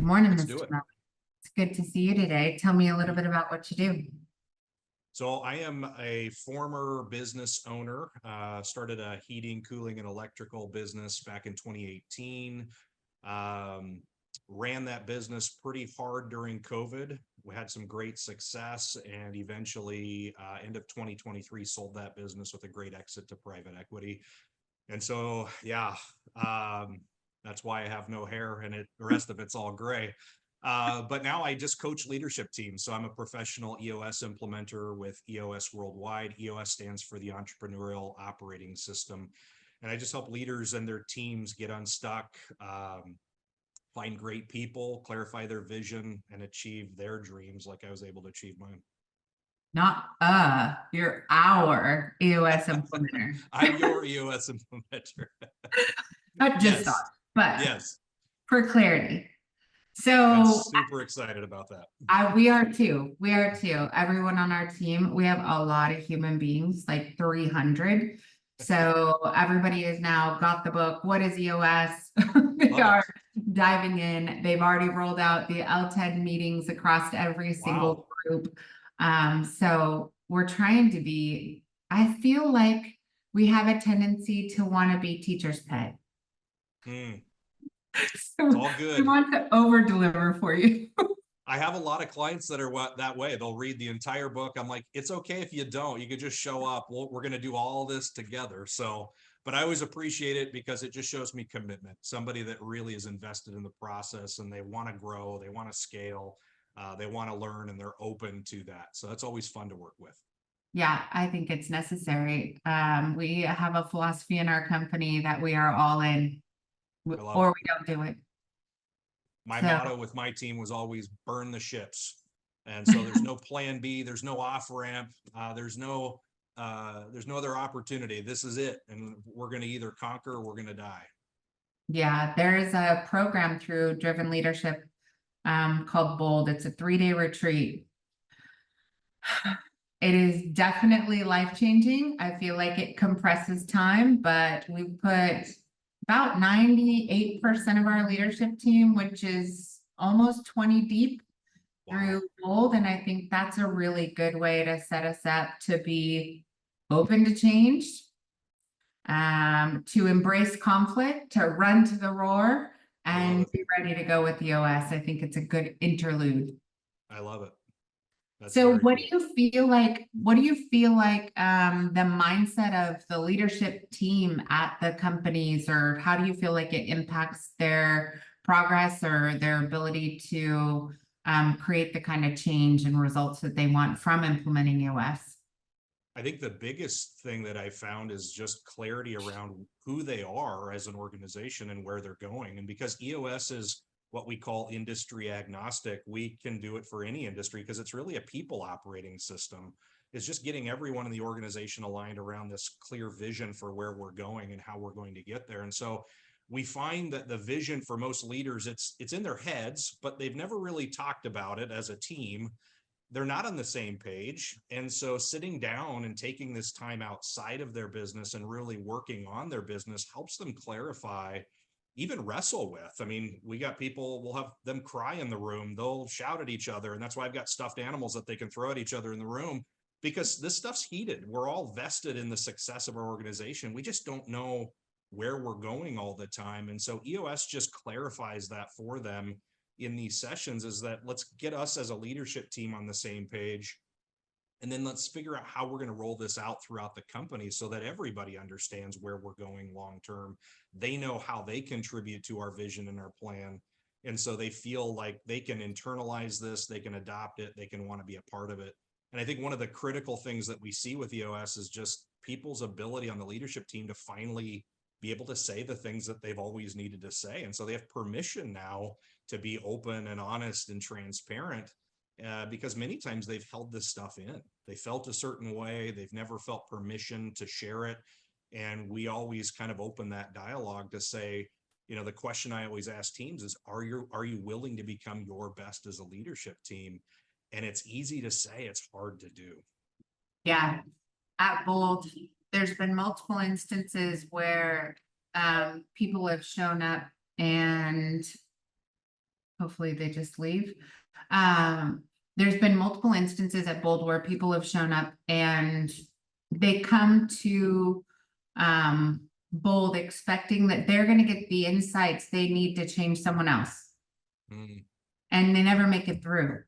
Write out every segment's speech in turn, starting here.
morning, Let's do Mr. it. Mel. It's good to see you today. Tell me a little bit about what you do. So I am a former business owner, started a heating, cooling, and electrical business back in 2018. Ran that business pretty hard during COVID. We had some great success and eventually end of 2023 sold that business with a great exit to private equity. And so, yeah, that's why I have no hair and the rest of it's all gray. But now I just coach leadership teams. So I'm a professional EOS implementer with EOS Worldwide. EOS stands for the Entrepreneurial Operating System. And I just help leaders and their teams get unstuck, find great people, clarify their vision, and achieve their dreams like I was able to achieve mine. You're our EOS implementer. I'm your EOS implementer. Not just us, Yes. but Yes. for clarity. So I'm super excited about that. we are too. We are too. Everyone on our team, we have a lot of human beings, like 300. So everybody has now got the book. What is EOS? They are diving in. They've already rolled out the LTED meetings across every single group. So we're trying to be, I feel like we have a tendency to want to be teacher's pet. It's all good. We want to over deliver for you. I have a lot of clients that are that way. They'll read the entire book. I'm like, it's okay if you don't. You could just show up. We're going to do all this together. So, but I always appreciate it because it just shows me commitment. Somebody that really is invested in the process and they want to grow, they want to scale, they want to learn, and they're open to that. So that's always fun to work with. Yeah, I think it's necessary. We have a philosophy in our company that we are all in, or we don't do it. My motto with my team was always burn the ships. And so there's no plan B, there's no off ramp, there's no other opportunity. This is it. And we're going to either conquer or we're going to die. Yeah, there is a program through Driven Leadership called Bold. It's a 3-day retreat. It is definitely life-changing. I feel like it compresses time, but we put about 98% of our leadership team, which is almost 20 deep, through Bold. And I think that's a really good way to set us up to be open to change, to embrace conflict, to run to the roar, and be ready to go with EOS. I think it's a good interlude. I love it. So what do you feel like, the mindset of the leadership team at the companies, or how do you feel like it impacts their progress or their ability to create the kind of change and results that they want from implementing EOS? I think the biggest thing that I found is just clarity around who they are as an organization and where they're going. And because EOS is what we call industry agnostic, we can do it for any industry because it's really a people operating system. It's just getting everyone in the organization aligned around this clear vision for where we're going and how we're going to get there. And so we find that the vision for most leaders, it's in their heads, but they've never really talked about it as a team. They're not on the same page. And so sitting down and taking this time outside of their business and really working on their business helps them clarify, even wrestle with. I mean, we got people, we'll have them cry in the room, they'll shout at each other. And that's why I've got stuffed animals that they can throw at each other in the room, because this stuff's heated. We're all vested in the success of our organization. We just don't know where we're going all the time. And so EOS just clarifies that for them in these sessions, is that let's get us as a leadership team on the same page. And then let's figure out how we're going to roll this out throughout the company so that everybody understands where we're going long term. They know how they contribute to our vision and our plan. And so they feel like they can internalize this, they can adopt it, they can want to be a part of it. And I think one of the critical things that we see with EOS is just people's ability on the leadership team to finally be able to say the things that they've always needed to say. And so they have permission now to be open and honest and transparent. Because many times they've held this stuff in. They felt a certain way. They've never felt permission to share it. And we always kind of open that dialogue to say, the question I always ask teams is, are you willing to become your best as a leadership team? And it's easy to say, it's hard to do. Yeah. At Bold, there's been multiple instances where people have shown up and Hopefully they just leave. There's been multiple instances at Bold where people have shown up and they come to Bold expecting that they're gonna get the insights they need to change someone else, Mm, and they never make it through.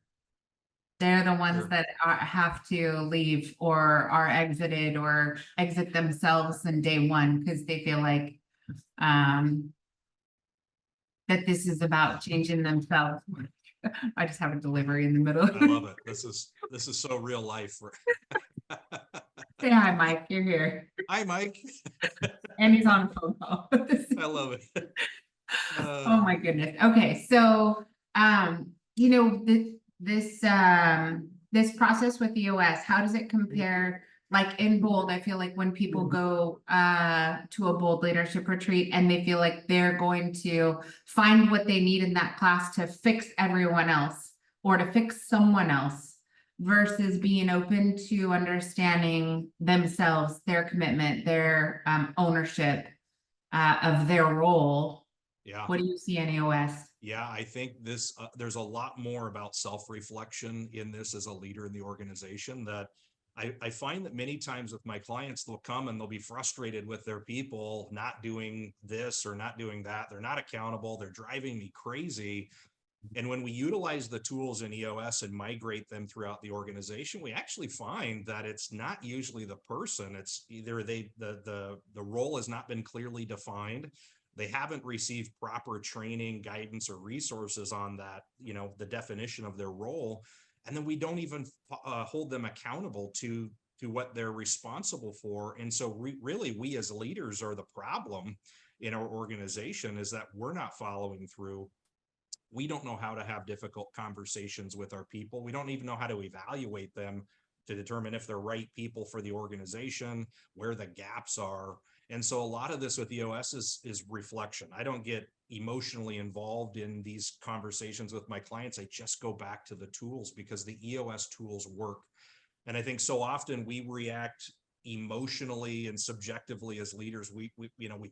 They're the ones sure. that have to leave or are exited or exit themselves in day one because they feel like that this is about changing themselves. I just have a delivery in the middle. I love it. This is so real life. Say hi, Mike, you're here. Hi, Mike. And he's on a phone call. I love it. Oh my goodness. Okay, so you know, this process with EOS, how does it compare? Like in Bold, I feel like when people go to a Bold leadership retreat and they feel like they're going to find what they need in that class to fix everyone else or to fix someone else versus being open to understanding themselves, their commitment, their ownership of their role. Yeah. What do you see in EOS? Yeah, I think this, there's a lot more about self-reflection in this as a leader in the organization that I find that many times with my clients, they'll come and they'll be frustrated with their people not doing this or not doing that. They're not accountable. They're driving me crazy. And when we utilize the tools in EOS and migrate them throughout the organization, we actually find that it's not usually the person. It's either the role has not been clearly defined. They haven't received proper training, guidance, or resources on that, you know, the definition of their role. And then we don't even hold them accountable to what they're responsible for. And so really, we as leaders are the problem in our organization, is that we're not following through. We don't know how to have difficult conversations with our people. We don't even know how to evaluate them to determine if they're right people for the organization, where the gaps are. And so a lot of this with EOS is reflection. I don't get emotionally involved in these conversations with my clients. I just go back to the tools because the EOS tools work. And I think so often we react emotionally and subjectively as leaders. We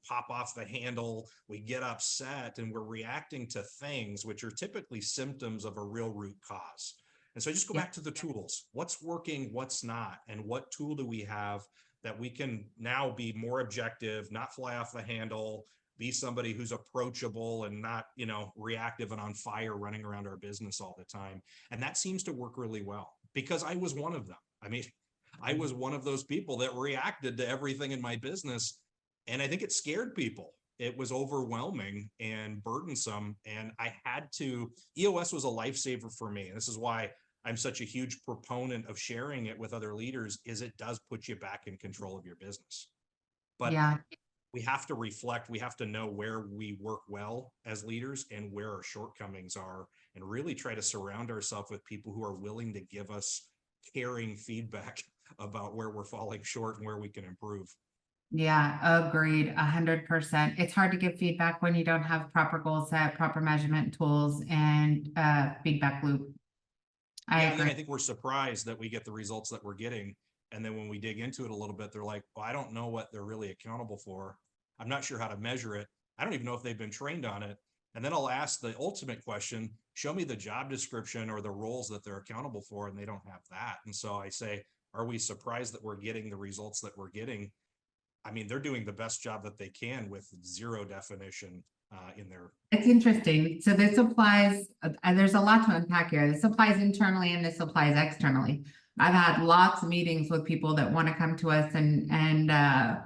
pop off the handle, we get upset, and we're reacting to things which are typically symptoms of a real root cause. And so I just go back to the tools. What's working, what's not, and what tool do we have that we can now be more objective, not fly off the handle, be somebody who's approachable and not, reactive and on fire running around our business all the time. And that seems to work really well because I was one of them. I mean, I was one of those people that reacted to everything in my business. And I think it scared people. It was overwhelming and burdensome. And EOS was a lifesaver for me. And this is why I'm such a huge proponent of sharing it with other leaders, is it does put you back in control of your business. But Yeah. we have to reflect, we have to know where we work well as leaders and where our shortcomings are, and really try to surround ourselves with people who are willing to give us caring feedback about where we're falling short and where we can improve. Yeah, agreed, 100%. It's hard to give feedback when you don't have proper goal set, proper measurement tools, and feedback loop. And then I think we're surprised that we get the results that we're getting. And then when we dig into it a little bit, they're like, well, I don't know what they're really accountable for. I'm not sure how to measure it. I don't even know if they've been trained on it. And then I'll ask the ultimate question, show me the job description or the roles that they're accountable for, and they don't have that. And so I say, are we surprised that we're getting the results that we're getting? I mean, they're doing the best job that they can with zero definition in their. It's interesting. So this applies, there's a lot to unpack here. This applies internally and this applies externally. I've had lots of meetings with people that want to come to us and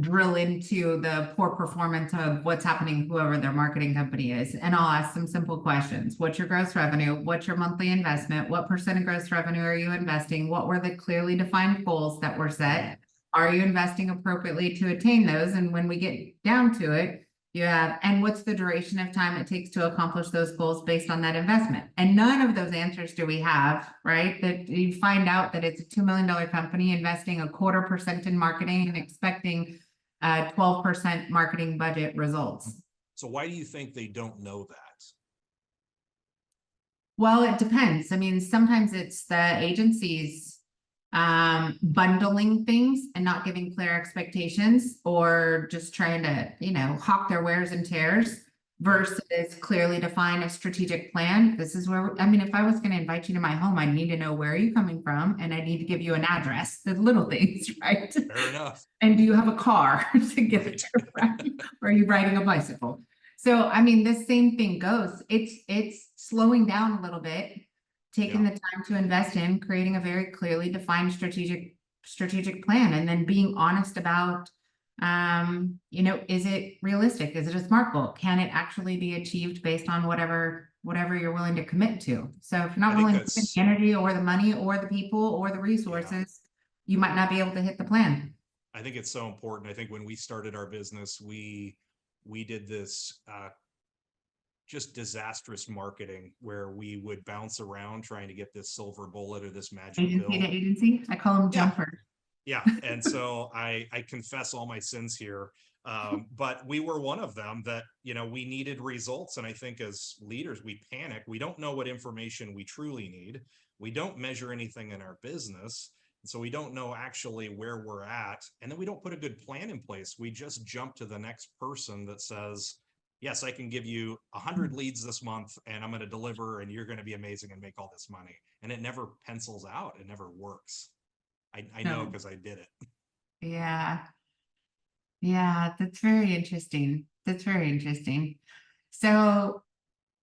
drill into the poor performance of what's happening, whoever their marketing company is. And I'll ask some simple questions. What's your gross revenue? What's your monthly investment? What % of gross revenue are you investing? What were the clearly defined goals that were set? Are you investing appropriately to attain those? And when we get down to it, and what's the duration of time it takes to accomplish those goals based on that investment? And none of those answers do we have, right? That you find out that it's a $2 million company investing 0.25% in marketing and expecting 12% marketing budget results. So why do you think they don't know that? Well, it depends. I mean, sometimes it's the agencies bundling things and not giving clear expectations, or just trying to, hawk their wares and tears versus clearly define a strategic plan. This is where, I mean, if I was going to invite you to my home, I need to know where are you coming from, and I need to give you an address, the little things, right? Fair enough. And do you have a car to get Right. there, right? Or are you riding a bicycle? So, I mean, the same thing goes. It's slowing down a little bit, taking Yeah. the time to invest in creating a very clearly defined strategic plan, and then being honest about, you know, is it realistic? Is it a SMART goal? Can it actually be achieved based on whatever you're willing to commit to? So if you're not I think willing to put that's, the energy or the money or the people or the resources, you might not be able to hit the plan. I think it's so important. I think when we started our business, we did this just disastrous marketing where we would bounce around trying to get this silver bullet or this magic Agency pill. to agency, I call them Yeah. jumpers. Yeah. And so I confess all my sins here. But we were one of them that, you know, we needed results. And I think as leaders, we panic. We don't know what information we truly need. We don't measure anything in our business. So we don't know actually where we're at. And then we don't put a good plan in place. We just jump to the next person that says, yes, I can give you 100 leads this month and I'm going to deliver and you're going to be amazing and make all this money. And it never pencils out. It never works. I know No. because I did it. Yeah. Yeah, that's very interesting. That's very interesting. So,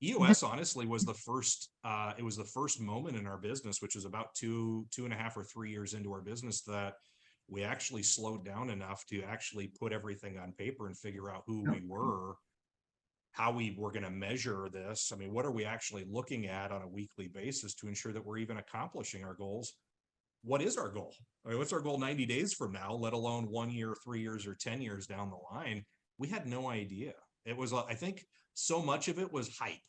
EOS honestly was the first, it was the first moment in our business, which was about 2.5 or 3 years into our business, that we actually slowed down enough to actually put everything on paper and figure out who we were, how we were going to measure this. I mean, what are we actually looking at on a weekly basis to ensure that we're even accomplishing our goals? What is our goal? I mean, what's our goal 90 days from now, let alone 1 year, 3 years, or 10 years down the line? We had no idea. It was, I think so much of it was hype.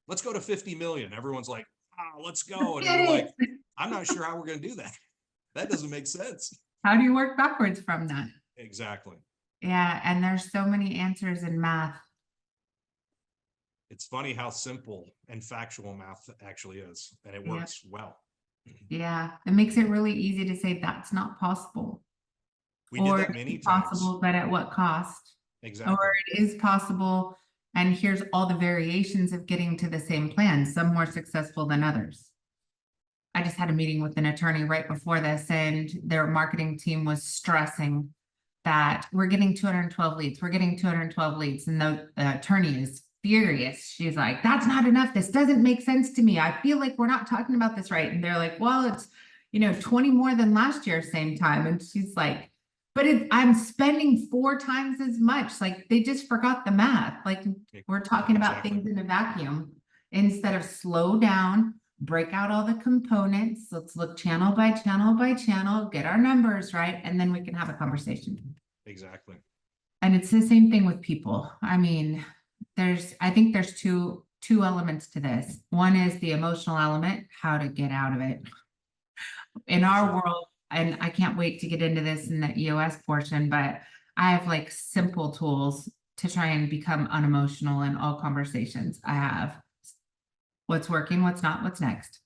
Let's go to 50 million. Everyone's like, oh, let's go. And we're like, I'm not sure how we're going to do that. That doesn't make sense. how do you work backwards from that? Exactly. Yeah, and there's so many answers in math. It's funny how simple and factual math actually is, and it Yeah. works well. Yeah, it makes it really easy to say that's not possible. We did Or that many it's times. possible, but at what cost? Exactly. Or it is possible, and here's all the variations of getting to the same plan, some more successful than others. I just had a meeting with an attorney right before this, and their marketing team was stressing that we're getting 212 leads, we're getting 212 leads, and the attorney is furious. She's like, that's not enough. This doesn't make sense to me. I feel like we're not talking about this right. And they're like, well, it's, you know, 20 more than last year, same time. And she's like, but I'm spending 4 times as much. Like they just forgot the math. Like we're talking about Exactly. things in a vacuum instead of slow down, break out all the components. Let's look channel by channel by channel, get our numbers right, and then we can have a conversation. Exactly. And it's the same thing with people. I mean, I think there's two elements to this. One is the emotional element, how to get out of it. In our world, and I can't wait to get into this in the EOS portion, but I have like simple tools to try and become unemotional in all conversations. I have what's working, what's not, what's next.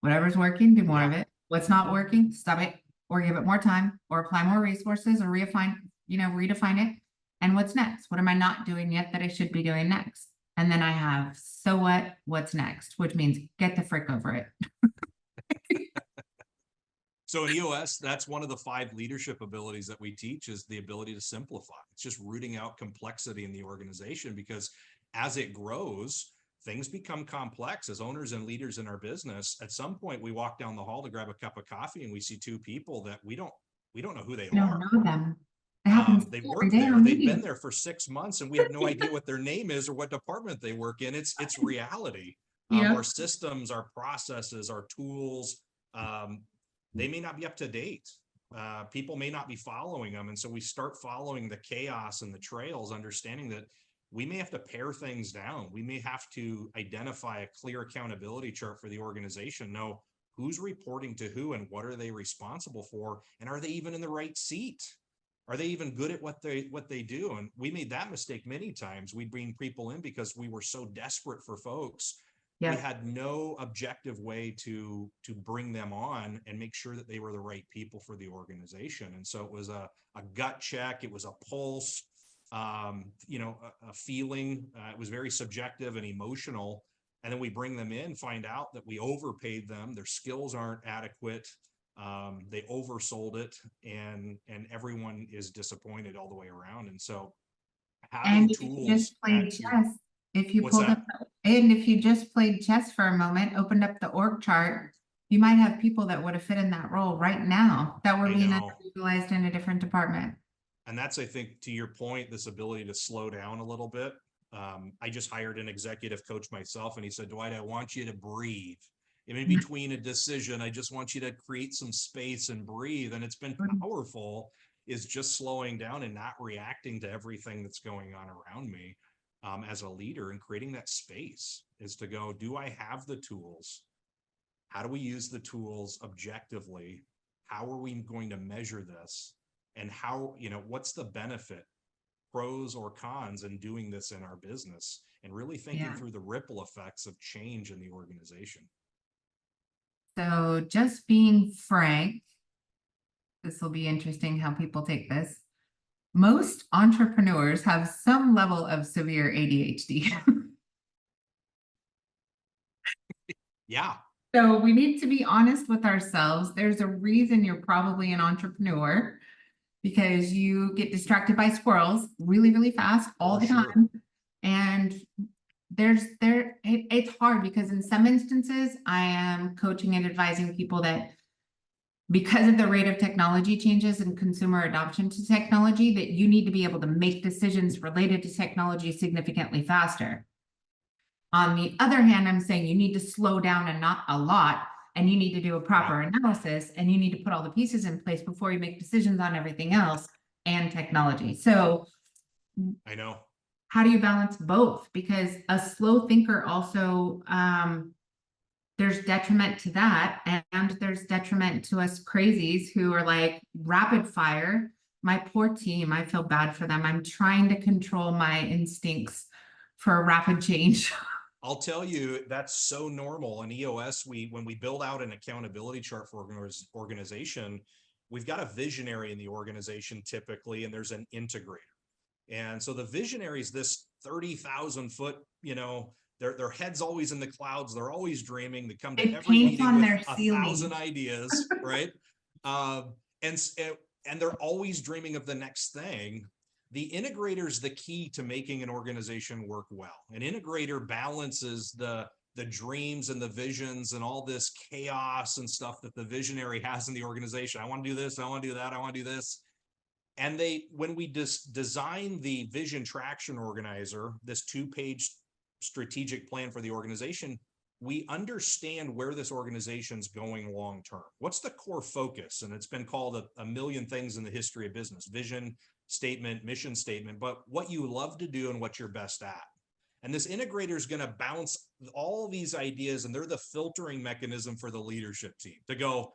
Whatever's working, do more of it. What's not working, stop it, or give it more time, or apply more resources, or redefine it. And what's next? What am I not doing yet that I should be doing next? And then I have, so what, what's next, which means get the frick over it. So in EOS, that's one of the 5 leadership abilities that we teach, is the ability to simplify. It's just rooting out complexity in the organization, because as it grows, things become complex. As owners and leaders in our business, at some point we walk down the hall to grab a cup of coffee and we see 2 people that we don't know who they I are. don't know them. It happens They've every worked day there. on They've been meetings. there for 6 months and we have no idea what their name is or what department they work in. It's reality. Yeah. Our systems, our processes, our tools, they may not be up to date. People may not be following them. And so we start following the chaos and the trails, understanding that we may have to pare things down. We may have to identify a clear accountability chart for the organization, know who's reporting to who and what are they responsible for, and are they even in the right seat? Are they even good at what they do? And we made that mistake many times. We'd bring people in because we were so desperate for folks. Yeah. We had no objective way to bring them on and make sure that they were the right people for the organization. And so it was a gut check. It was a pulse. a feeling. It was very subjective and emotional. And then we bring them in, find out that we overpaid them, their skills aren't adequate, they oversold it, and everyone is disappointed all the way around. And so having And if you tools just played at your, chess, if you what's pulled up, that? and if you just played chess for a moment, opened up the org chart, you might have people that would have fit in that role right now that were I being know. underutilized in a different department. And that's, I think, to your point, this ability to slow down a little bit. I just hired an executive coach myself, and he said, Dwight, I want you to breathe. And in between a decision, I just want you to create some space and breathe. And it's been powerful, is just slowing down and not reacting to everything that's going on around me, as a leader, and creating that space is to go, do I have the tools? How do we use the tools objectively? How are we going to measure this? And how, what's the benefit, pros or cons, in doing this in our business, and really thinking through the ripple effects of change in the organization. So just being frank, this will be interesting how people take this. Most entrepreneurs have some level of severe ADHD. Yeah. So we need to be honest with ourselves. There's a reason you're probably an entrepreneur, because you get distracted by squirrels really, really fast all the time. And it's hard, because in some instances I am coaching and advising people that because of the rate of technology changes and consumer adoption to technology, that you need to be able to make decisions related to technology significantly faster. On the other hand, I'm saying you need to slow down, and not a lot, and you need to do a proper analysis, and you need to put all the pieces in place before you make decisions on everything else and technology. So I know. How do you balance both? Because a slow thinker also, there's detriment to that, and there's detriment to us crazies who are like rapid fire. My poor team, I feel bad for them. I'm trying to control my instincts for rapid change. I'll tell you, that's so normal. In EOS, when we build out an accountability chart for organization, we've got a visionary in the organization typically, and there's an integrator. And so the visionary is this 30,000 foot, their head's always in the clouds. They're always dreaming. They come to every meeting with 1,000 ideas, right? And they're always dreaming of the next thing. The integrator is the key to making an organization work well. An integrator balances the dreams and the visions and all this chaos and stuff that the visionary has in the organization. I want to do this. I want to do that. I want to do this. And when we design the vision traction organizer, this 2-page strategic plan for the organization, we understand where this organization's going long term. What's the core focus? And it's been called a million things in the history of business: vision statement, mission statement, but what you love to do and what you're best at. And this integrator is going to bounce all these ideas, and they're the filtering mechanism for the leadership team to go,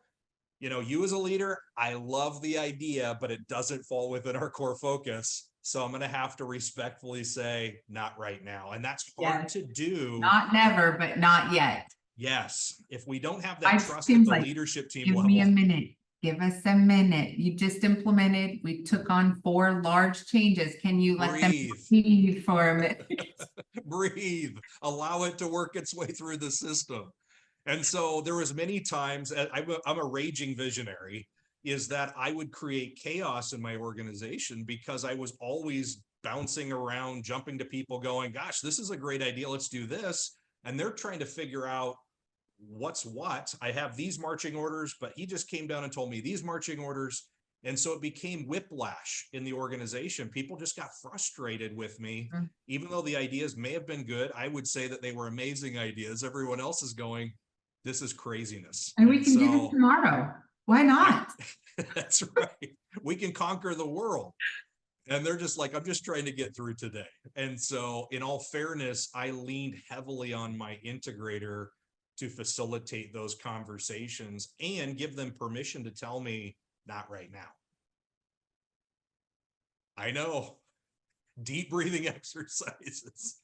you as a leader, I love the idea, but it doesn't fall within our core focus. So I'm going to have to respectfully say, not right now. And that's hard to do. Not never, but not yet. Yes. If we don't have that trust at the leadership team level. Give me a minute. Give us a minute. You just implemented, we took on 4 large changes. Can you let them breathe for a minute? Breathe. Allow it to work its way through the system. And so there was many times, I'm a raging visionary, is that I would create chaos in my organization because I was always bouncing around, jumping to people going, gosh, this is a great idea. Let's do this. And they're trying to figure out what's what. I have these marching orders, but he just came down and told me these marching orders. And so it became whiplash in the organization. People just got frustrated with me, even though the ideas may have been good. I would say that they were amazing ideas. Everyone else is going, this is craziness. And we can do this tomorrow. Why not? That's right. We can conquer the world. And they're just like, I'm just trying to get through today. And so in all fairness, I leaned heavily on my integrator to facilitate those conversations and give them permission to tell me, not right now. I know. Deep breathing exercises.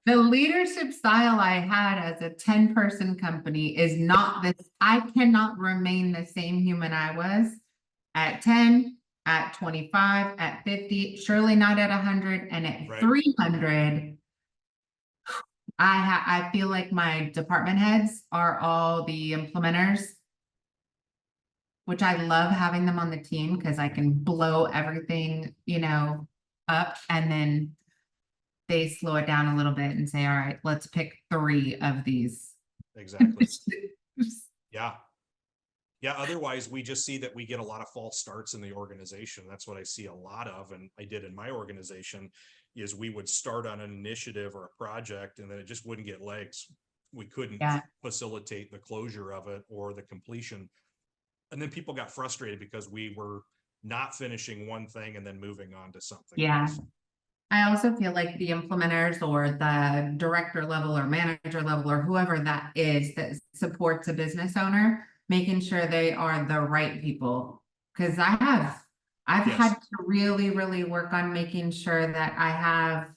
The leadership style I had as a 10-person company is not this. I cannot remain the same human I was at 10, at 25, at 50, surely not at 100, and at Right. 300. I feel like my department heads are all the implementers, which I love having them on the team because I can blow everything, up, and then they slow it down a little bit and say, all right, let's pick 3 of these. Exactly. Yeah. Yeah, otherwise we just see that we get a lot of false starts in the organization. That's what I see a lot of, and I did in my organization, is we would start on an initiative or a project and then it just wouldn't get legs. We couldn't Yeah. facilitate the closure of it or the completion. And then people got frustrated because we were not finishing one thing and then moving on to something Yeah. else. I also feel like the implementers or the director level or manager level or whoever that is that supports a business owner, making sure they are the right people. Cause I've Yes. had to really, really work on making sure that I have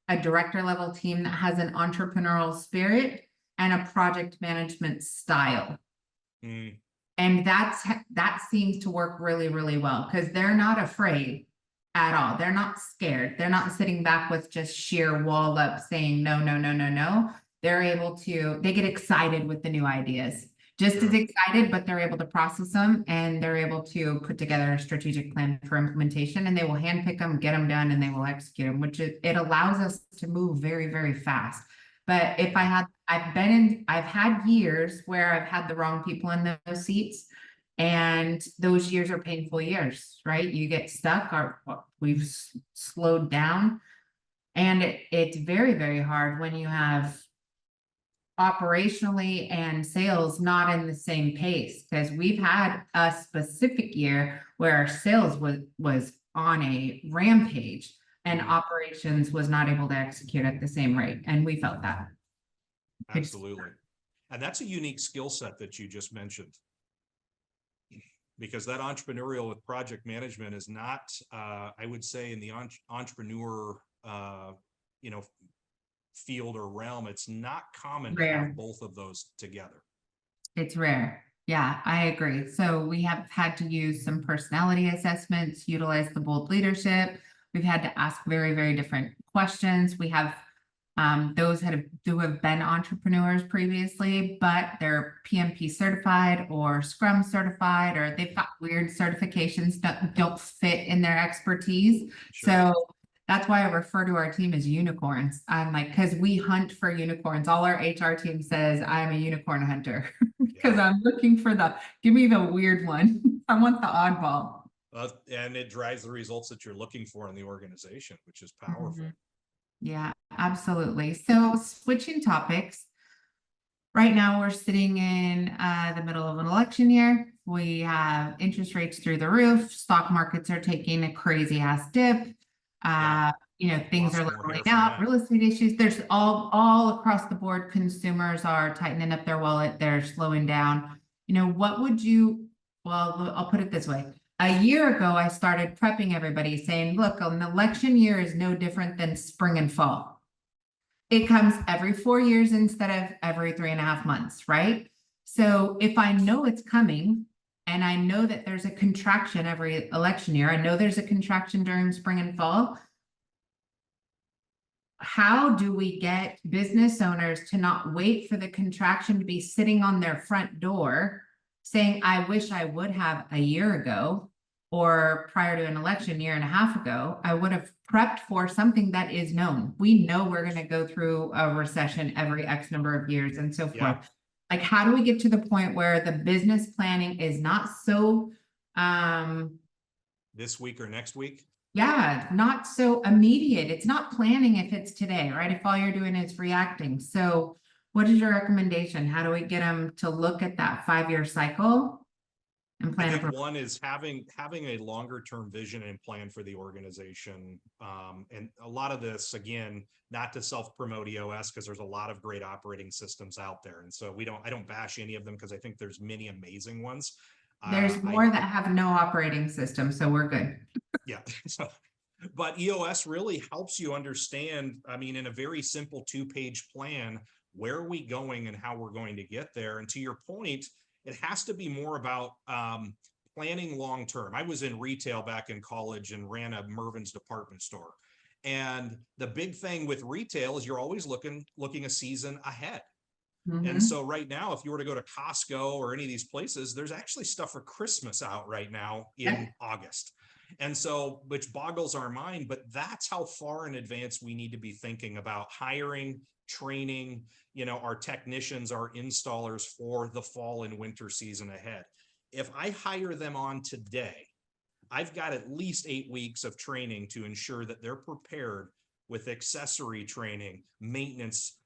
a director level team that has an entrepreneurial spirit and a project management style. Mm, And that seems to work really, really well because they're not afraid at all. They're not scared. They're not sitting back with just sheer wall up saying no, no, no, no, no. They get excited with the new ideas, just as sure. excited, but they're able to process them and they're able to put together a strategic plan for implementation, and they will handpick them, get them done, and they will execute them, which it allows us to move very, very fast. But if I've had years where I've had the wrong people in those seats. And those years are painful years, right? You get stuck, or we've slowed down. And it's very, very hard when you have operationally and sales not in the same pace, because we've had a specific year where our sales was on a rampage and Mhm. operations was not able to execute at the same rate. And we felt that. Absolutely. And that's a unique skill set that you just mentioned. Because that entrepreneurial with project management is not, I would say in the entrepreneur, you know, field or realm, it's not common to Rare. have both of those together. It's rare. Yeah, I agree. So we have had to use some personality assessments, utilize the bold leadership. We've had to ask very, very different questions. We have those who have been entrepreneurs previously, but they're PMP certified or Scrum certified, or they've got weird certifications that don't fit in their expertise. Sure. So that's why I refer to our team as unicorns. I'm like, because we hunt for unicorns. All our HR team says I'm a unicorn hunter because Yeah. I'm looking for give me the weird one. I want the oddball. And it drives the results that you're looking for in the organization, which is powerful. Yeah, absolutely. So switching topics. Right now, we're sitting in the middle of an election year. We have interest rates through the roof. Stock markets are taking a crazy ass dip. Yeah. Things Lots are more leveling hair from out. that. Real estate issues. There's all across the board. Consumers are tightening up their wallet. They're slowing down. What would you? Well, I'll put it this way. A year ago, I started prepping everybody, saying, "Look, an election year is no different than spring and fall. It comes every 4 years instead of every 3.5 months, right? So if I know it's coming and I know that there's a contraction every election year, I know there's a contraction during spring and fall. How do we get business owners to not wait for the contraction to be sitting on their front door saying, I wish I would have a year ago or prior to an election year and a half ago, I would have prepped for something that is known. We know we're going to go through a recession every X number of years and so forth. Yeah. Like, how do we get to the point where the business planning is not so, This week or next week? yeah, not so immediate. It's not planning if it's today, right? If all you're doing is reacting. So what is your recommendation? How do we get them to look at that 5-year cycle and I plan? think one is having a longer term vision and plan for the organization. And a lot of this, again, not to self promote EOS, because there's a lot of great operating systems out there. And so I don't bash any of them because I think there's many amazing ones. There's more that have no operating system, so we're good. Yeah. But EOS really helps you understand, I mean, in a very simple 2-page plan, where are we going and how we're going to get there. And to your point, it has to be more about planning long term. I was in retail back in college and ran a Mervyn's department store. And the big thing with retail is you're always looking a season ahead. And Mhm. so right now, if you were to go to Costco or any of these places, there's actually stuff for Christmas out right now in August. And so, which boggles our mind, but that's how far in advance we need to be thinking about hiring, training, our technicians, our installers for the fall and winter season ahead. If I hire them on today, I've got at least 8 weeks of training to ensure that they're prepared with accessory training, maintenance,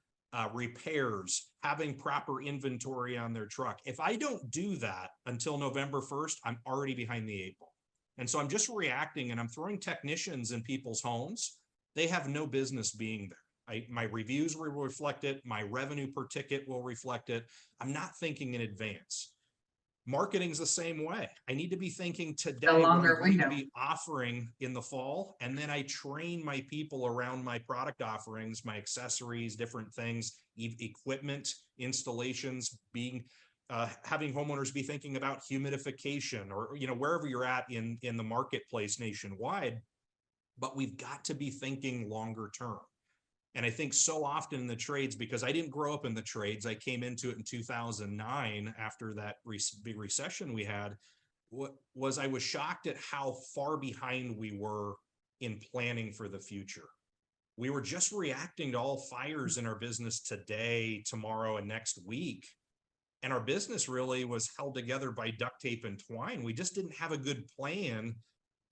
repairs, having proper inventory on their truck. If I don't do that until November 1st, I'm already behind the 8 ball. And so I'm just reacting and I'm throwing technicians in people's homes. They have no business being there. My reviews will reflect it. My revenue per ticket will reflect it. I'm not thinking in advance. Marketing's the same way. I need to be thinking today what I'm longer going to window. be offering in the fall, and then I train my people around my product offerings, my accessories, different things, equipment, installations, having homeowners be thinking about humidification or wherever you're at in the marketplace nationwide. But we've got to be thinking longer term. And I think so often in the trades, because I didn't grow up in the trades, I came into it in 2009 after that big recession we had, I was shocked at how far behind we were in planning for the future. We were just reacting to all fires in our business today, tomorrow, and next week. And our business really was held together by duct tape and twine. We just didn't have a good plan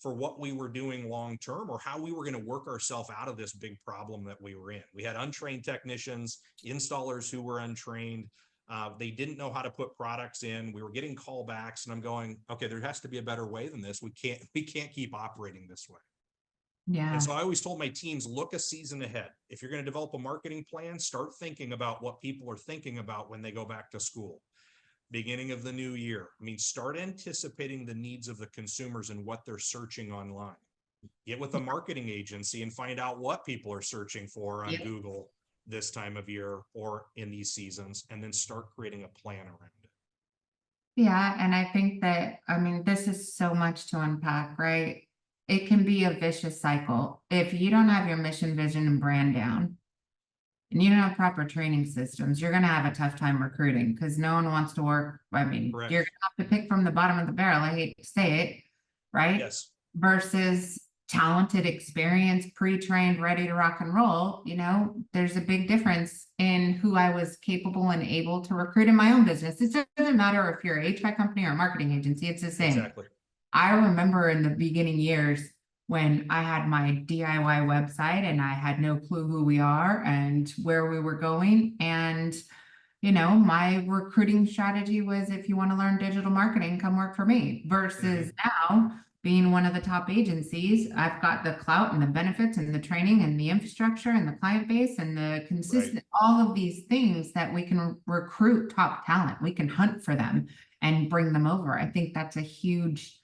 for what we were doing long term or how we were going to work ourselves out of this big problem that we were in. We had untrained technicians, installers who were untrained. They didn't know how to put products in. We were getting callbacks, and I'm going, okay, there has to be a better way than this. We can't keep operating this way. Yeah. And so I always told my teams, look a season ahead. If you're going to develop a marketing plan, start thinking about what people are thinking about when they go back to school. Beginning of the new year. I mean, start anticipating the needs of the consumers and what they're searching online. Get with a marketing agency and find out what people are searching for on Google this time of year or in these seasons, and then start creating a plan around it. Yeah, and I think that, this is so much to unpack, right? It can be a vicious cycle. If you don't have your mission, vision, and brand down, and you don't have proper training systems, you're going to have a tough time recruiting because no one wants to work. Correct. You're going to have to pick from the bottom of the barrel. I hate to say it, right? Yes. Versus talented, experienced, pre-trained, ready to rock and roll. There's a big difference in who I was capable and able to recruit in my own business. It doesn't matter if you're a HVAC company or a marketing agency, it's the same. Exactly. I remember in the beginning years when I had my DIY website and I had no clue who we are and where we were going. And, my recruiting strategy was, if you want to learn digital marketing, come work for me, versus now being one of the top agencies. I've got the clout and the benefits and the training and the infrastructure and the client base and the consistent, all of these things that we can recruit top talent. We can hunt for them and bring them over. I think that's a huge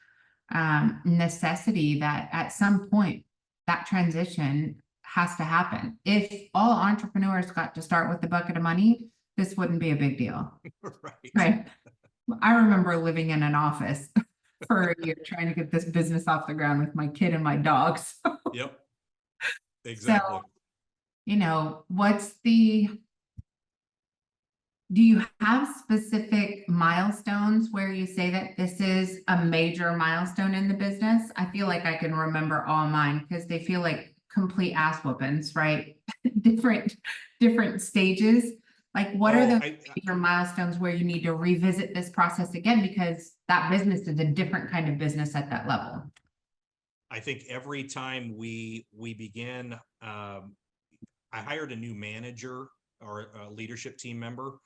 necessity that at some point that transition has to happen. If all entrepreneurs got to start with a bucket of money, this wouldn't be a big deal. Right. I remember living in an office for a year trying to get this business off the ground with my kid and my dogs. Yep. Exactly. So, do you have specific milestones where you say that this is a major milestone in the business? I feel like I can remember all mine because they feel like complete ass whoopings, right? different stages. Like, what are the major milestones where you need to revisit this process again? Because that business is a different kind of business at that level. I think every time we begin, I hired a new manager or a leadership team member.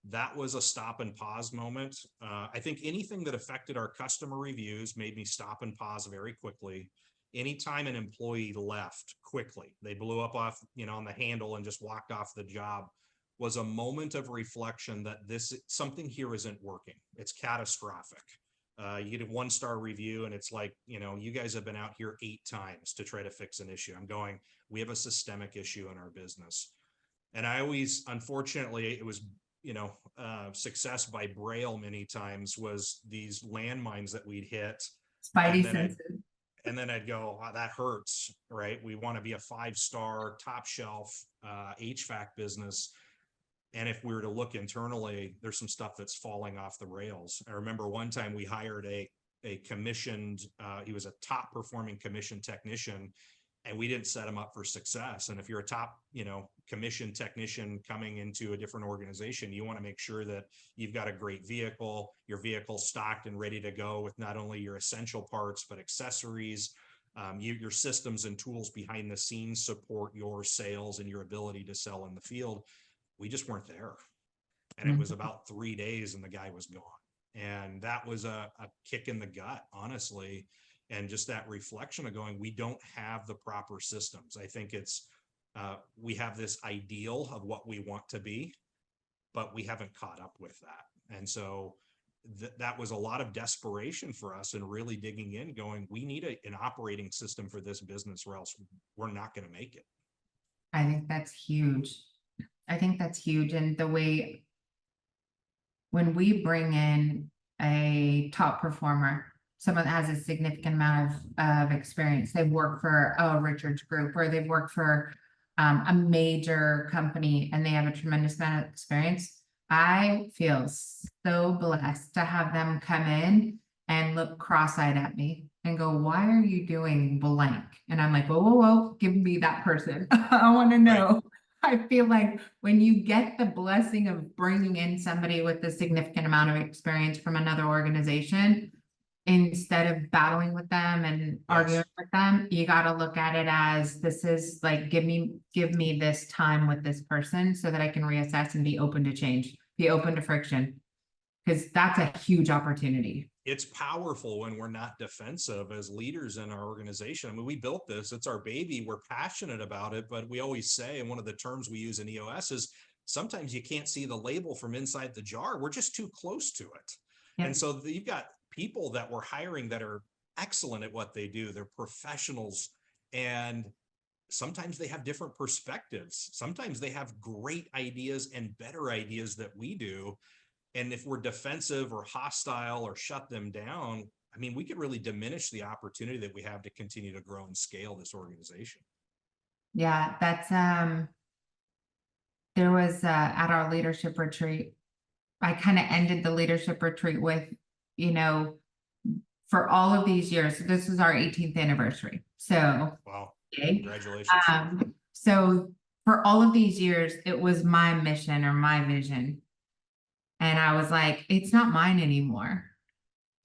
That was a stop and pause moment. I think anything that affected our customer reviews made me stop and pause very quickly. Anytime an employee left quickly, they blew up off, on the handle and just walked off the job, was a moment of reflection that something here isn't working. It's catastrophic. You get a 1-star review and it's like, you guys have been out here 8 times to try to fix an issue. I'm going, we have a systemic issue in our business. And I always, unfortunately, it was success by Braille many times was these landmines that we'd hit. Spidey And then senses. And then I'd go, wow, that hurts, right? We want to be a 5-star top shelf HVAC business. And if we were to look internally, there's some stuff that's falling off the rails. I remember one time we hired a commissioned, he was a top performing commissioned technician, and we didn't set him up for success. And if you're a top, commissioned technician coming into a different organization, you want to make sure that you've got a great vehicle, your vehicle stocked and ready to go with not only your essential parts, but accessories. Your systems and tools behind the scenes support your sales and your ability to sell in the field. We just weren't there. And it was about 3 days and the guy was gone. And that was a kick in the gut, honestly. And just that reflection of going, we don't have the proper systems. I think it's, we have this ideal of what we want to be, but we haven't caught up with that. And so that was a lot of desperation for us and really digging in, going, we need an operating system for this business or else we're not going to make it. I think that's huge. And the way, when we bring in a top performer, someone that has a significant amount of experience, they've worked for a Richards Group, or they've worked for a major company, and they have a tremendous amount of experience. I feel so blessed to have them come in and look cross-eyed at me and go, why are you doing blank? And I'm like, whoa, give me that person. I want to know. Right. I feel like when you get the blessing of bringing in somebody with a significant amount of experience from another organization, instead of battling with them and arguing with them, you got to look at it as, this is like, give me this time with this person so that I can reassess and be open to change, be open to friction, because that's a huge opportunity. It's powerful when we're not defensive as leaders in our organization. I mean, we built this, it's our baby, we're passionate about it, but we always say, and one of the terms we use in EOS is, sometimes you can't see the label from inside the jar. We're just too close to it. Yep. And so you've got people that we're hiring that are excellent at what they do. They're professionals, and sometimes they have different perspectives. Sometimes they have great ideas and better ideas that we do. And if we're defensive or hostile or shut them down, I mean, we could really diminish the opportunity that we have to continue to grow and scale this organization. Yeah, that's, there was, at our leadership retreat, I kind of ended the leadership retreat with, for all of these years, this is our 18th anniversary. So, wow, okay. Congratulations. So for all of these years, it was my mission or my vision. And I was like, it's not mine anymore.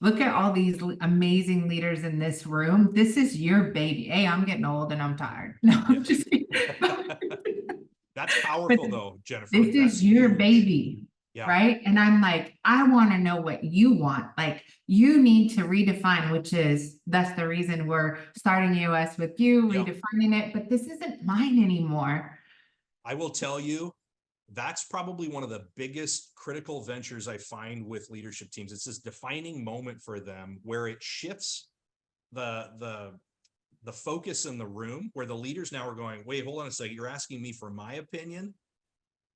Look at all these amazing leaders in this room. This is your baby. Hey, I'm getting old and I'm tired. No, I'm just kidding. That's powerful though, Jennifer. This is your baby. Yeah. Right. And I'm like, I want to know what you want. Like, you need to redefine, which is, that's the reason we're starting EOS with you, redefining it, but this isn't mine anymore. I will tell you, that's probably one of the biggest critical ventures I find with leadership teams. It's this defining moment for them where it shifts the focus in the room, where the leaders now are going, wait, hold on a second. You're asking me for my opinion,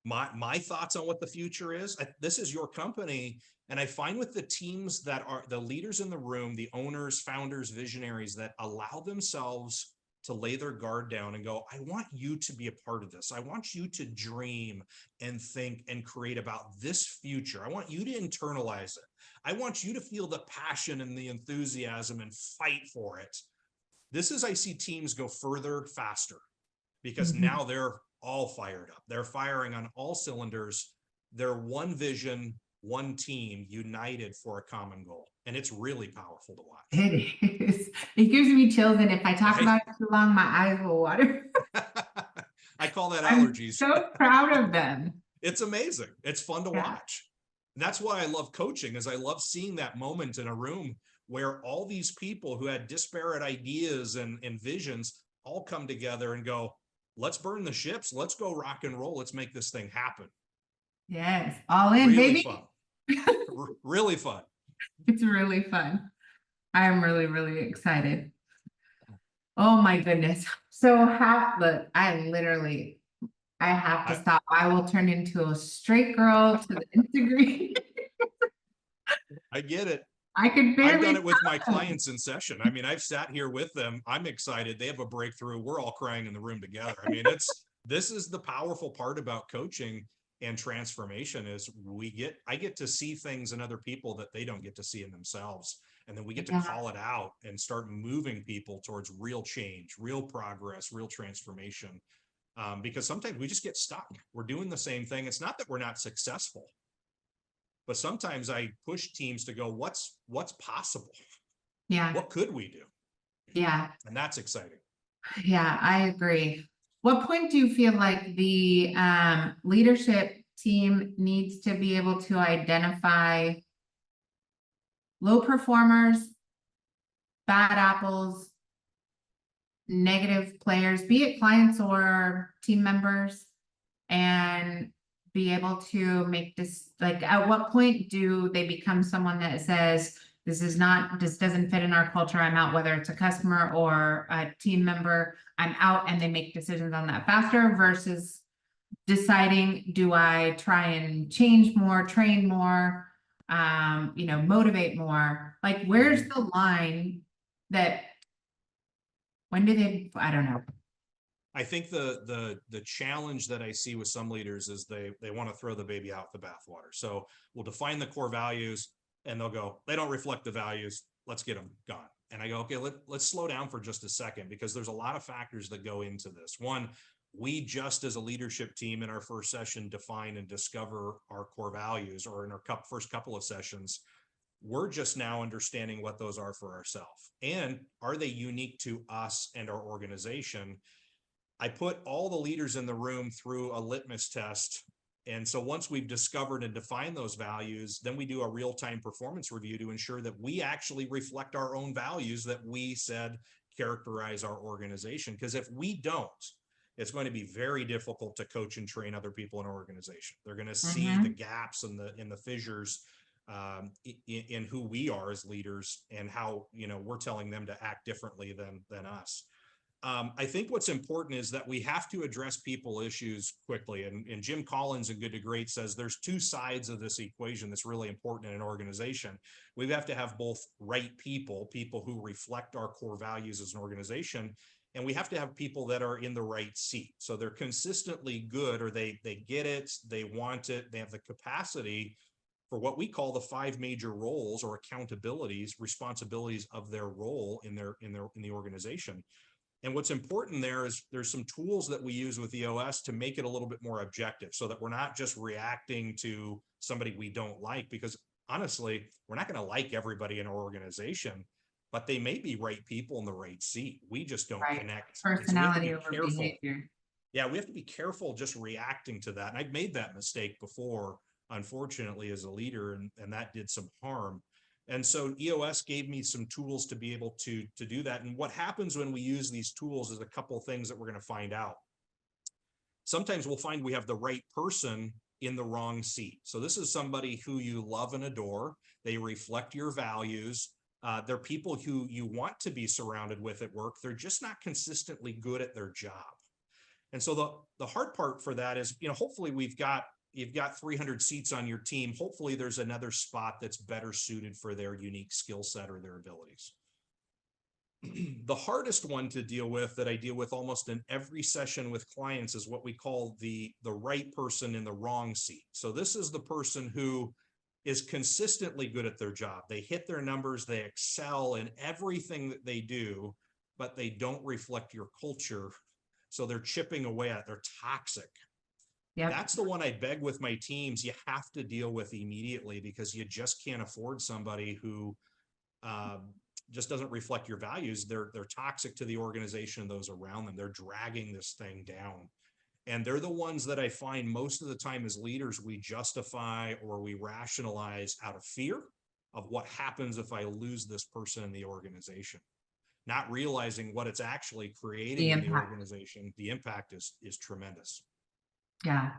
my thoughts on what the future is. This is your company. And I find with the teams that are the leaders in the room, the owners, founders, visionaries that allow themselves to lay their guard down and go, I want you to be a part of this. I want you to dream and think and create about this future. I want you to internalize it. I want you to feel the passion and the enthusiasm and fight for it. This is, I see teams go further, faster, because now they're all fired up. They're firing on all cylinders. They're one vision, one team, united for a common goal. And it's really powerful to watch. It is. It gives me chills. And if I talk about it too long, my eyes will water. I call that allergies. I'm so proud of them. It's amazing. It's fun to watch. And that's why I love coaching, is I love seeing that moment in a room where all these people who had disparate ideas and visions all come together and go, let's burn the ships. Let's go rock and roll. Let's make this thing happen. Yes. All in, really baby. Fun. Really fun. It's really fun. I'm really, really excited. Oh my goodness. So look, I literally, I have to I- stop. I will turn into a straight girl to the nth degree. I get it. I could I've barely. done it with my stop. clients in session. I mean, I've sat here with them. I'm excited. They have a breakthrough. We're all crying in the room together. I mean, this is the powerful part about coaching and transformation is I get to see things in other people that they don't get to see in themselves. And then we get to Yeah. call it out and start moving people towards real change, real progress, real transformation. Because sometimes we just get stuck. We're doing the same thing. It's not that we're not successful, but sometimes I push teams to go, what's possible? Yeah, What could we do? yeah, And that's exciting. yeah, I agree. What point do you feel like the leadership team needs to be able to identify low performers, bad apples, negative players, be it clients or team members, and be able to make this, like, at what point do they become someone that says, this doesn't fit in our culture, I'm out, whether it's a customer or a team member, I'm out, and they make decisions on that faster versus deciding, do I try and change more, train more, motivate more? Like, where's the line that, when do they, I don't know. I think the challenge that I see with some leaders is they want to throw the baby out with the bathwater. So we'll define the core values and they'll go, they don't reflect the values. Let's get them gone. And I go, okay, let's slow down for just a second, because there's a lot of factors that go into this. One, we just as a leadership team in our first session define and discover our core values, or in our first couple of sessions, we're just now understanding what those are for ourselves. And are they unique to us and our organization? I put all the leaders in the room through a litmus test. And so once we've discovered and defined those values, then we do a real-time performance review to ensure that we actually reflect our own values that we said characterize our organization. Because if we don't, it's going to be very difficult to coach and train other people in our organization. They're going to see the gaps and the fissures in who we are as leaders, and how, we're telling them to act differently than us. I think what's important is that we have to address people issues quickly. And Jim Collins in Good to Great says there's two sides of this equation that's really important in an organization. We have to have both right people who reflect our core values as an organization, and we have to have people that are in the right seat. So they're consistently good, or they get it, they want it, they have the capacity for what we call the 5 major roles or accountabilities, responsibilities of their role in the organization. And what's important there is there's some tools that we use with EOS to make it a little bit more objective, so that we're not just reacting to somebody we don't like, because honestly, we're not going to like everybody in our organization, but they may be right people in the right seat. We just don't connect. Personality over behavior. Yeah, we have to be careful just reacting to that. And I've made that mistake before, unfortunately, as a leader, and that did some harm. And so EOS gave me some tools to be able to do that. And what happens when we use these tools is a couple of things that we're going to find out. Sometimes we'll find we have the right person in the wrong seat. So this is somebody who you love and adore. They reflect your values. They're people who you want to be surrounded with at work. They're just not consistently good at their job. And so the hard part for that is, hopefully you've got 300 seats on your team. Hopefully there's another spot that's better suited for their unique skill set or their abilities. The hardest one to deal with, that I deal with almost in every session with clients, is what we call the right person in the wrong seat. So this is the person who is consistently good at their job. They hit their numbers, they excel in everything that they do, but they don't reflect your culture. So they're chipping away at it. They're toxic. Yep. That's the one I beg with my teams. You have to deal with immediately, because you just can't afford somebody who just doesn't reflect your values. They're toxic to the organization and those around them. They're dragging this thing down. And they're the ones that I find most of the time as leaders, we justify or we rationalize out of fear of what happens if I lose this person in the organization, not realizing what it's actually creating in the organization. The impact is tremendous. Yeah.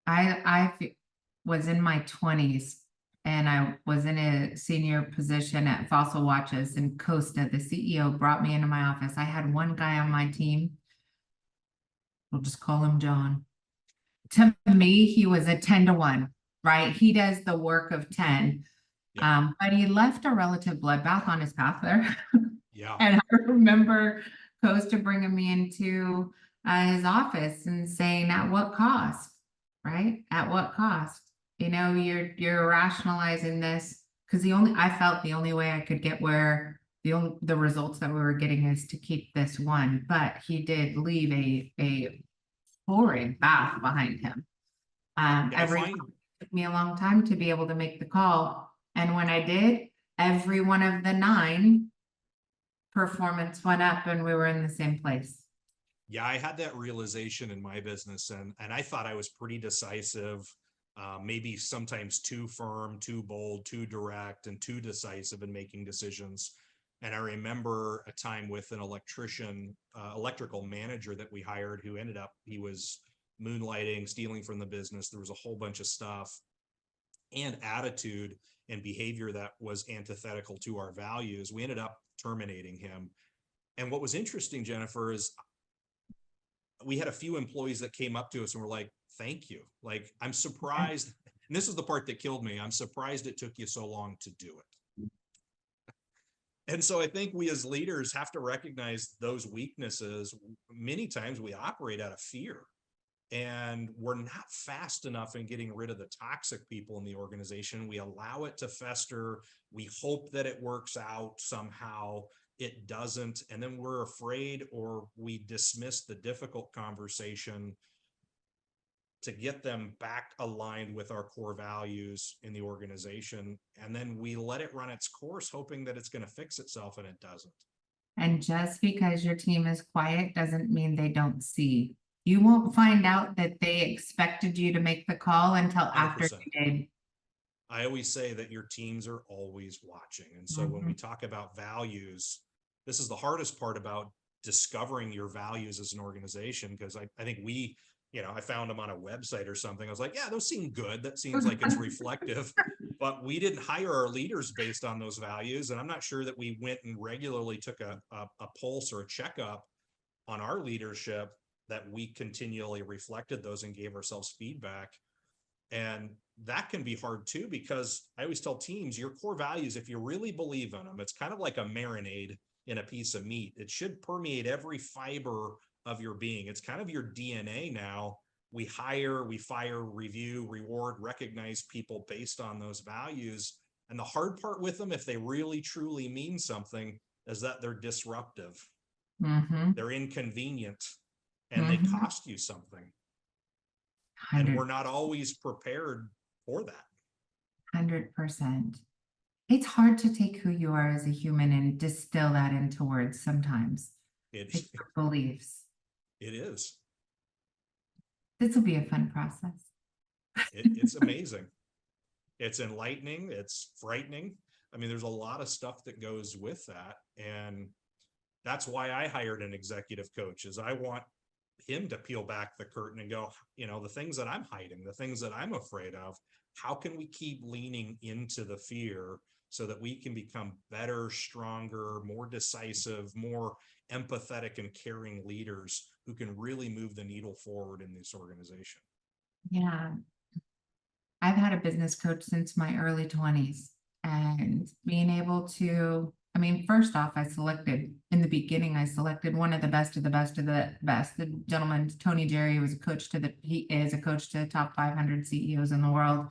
I was in my 20s and I was in a senior position at Fossil Watches, and Costa, the CEO, brought me into my office. I had one guy on my team we'll just call him John. To me, he was a 10-1, right? He does the work of 10. Yeah. But he left a relative bloodbath on his path there. Yeah. And I remember Costa bringing me into his office and saying, at what cost, right? At what cost? You know, you're rationalizing this because I felt the only way I could get where the results that we were getting is to keep this one, but he did leave a horrid bath behind him. Yeah, I Every find, took me a long time to be able to make the call, and when I did, every one of the 9 performance went up and we were in the same place. yeah, I had that realization in my business, and I thought I was pretty decisive, maybe sometimes too firm, too bold, too direct, and too decisive in making decisions. And I remember a time with an electrical manager that we hired who he was moonlighting, stealing from the business. There was a whole bunch of stuff and attitude and behavior that was antithetical to our values. We ended up terminating him. And what was interesting, Jennifer, is we had a few employees that came up to us and were like, thank you. Like, I'm surprised. And this is the part that killed me. I'm surprised it took you so long to do it. And so I think we as leaders have to recognize those weaknesses. Many times we operate out of fear, and we're not fast enough in getting rid of the toxic people in the organization. We allow it to fester. We hope that it works out somehow. It doesn't. And then we're afraid, or we dismiss the difficult conversation to get them back aligned with our core values in the organization. And then we let it run its course, hoping that it's going to fix itself, and it doesn't. And just because your team is quiet doesn't mean they don't see. You won't find out that they expected you to make the call until after 100%. you did. I always say that your teams are always watching. And so when we talk about values, this is the hardest part about discovering your values as an organization, because I think I found them on a website or something. I was like, yeah, those seem good. That seems like it's reflective. But we didn't hire our leaders based on those values. And I'm not sure that we went and regularly took a pulse or a checkup on our leadership, that we continually reflected those and gave ourselves feedback. And that can be hard too, because I always tell teams, your core values, if you really believe in them, it's kind of like a marinade in a piece of meat. It should permeate every fiber of your being. It's kind of your DNA now. We hire, we fire, review, reward, recognize people based on those values. And the hard part with them, if they really truly mean something, is that they're disruptive. They're inconvenient, and they cost you something. And we're not always prepared for that. 100%. It's hard to take who you are as a human and distill that into words sometimes. It's your beliefs. It is. This will be a fun process. It's amazing. It's enlightening. It's frightening. I mean, there's a lot of stuff that goes with that. And that's why I hired an executive coach, is I want him to peel back the curtain and go, the things that I'm hiding, the things that I'm afraid of, how can we keep leaning into the fear so that we can become better, stronger, more decisive, more empathetic and caring leaders who can really move the needle forward in this organization? Yeah. I've had a business coach since my early 20s, and being able to, first off, in the beginning, I selected one of the best of the best of the best. The gentleman, Tony Jerry, he is a coach to the top 500 CEOs in the world.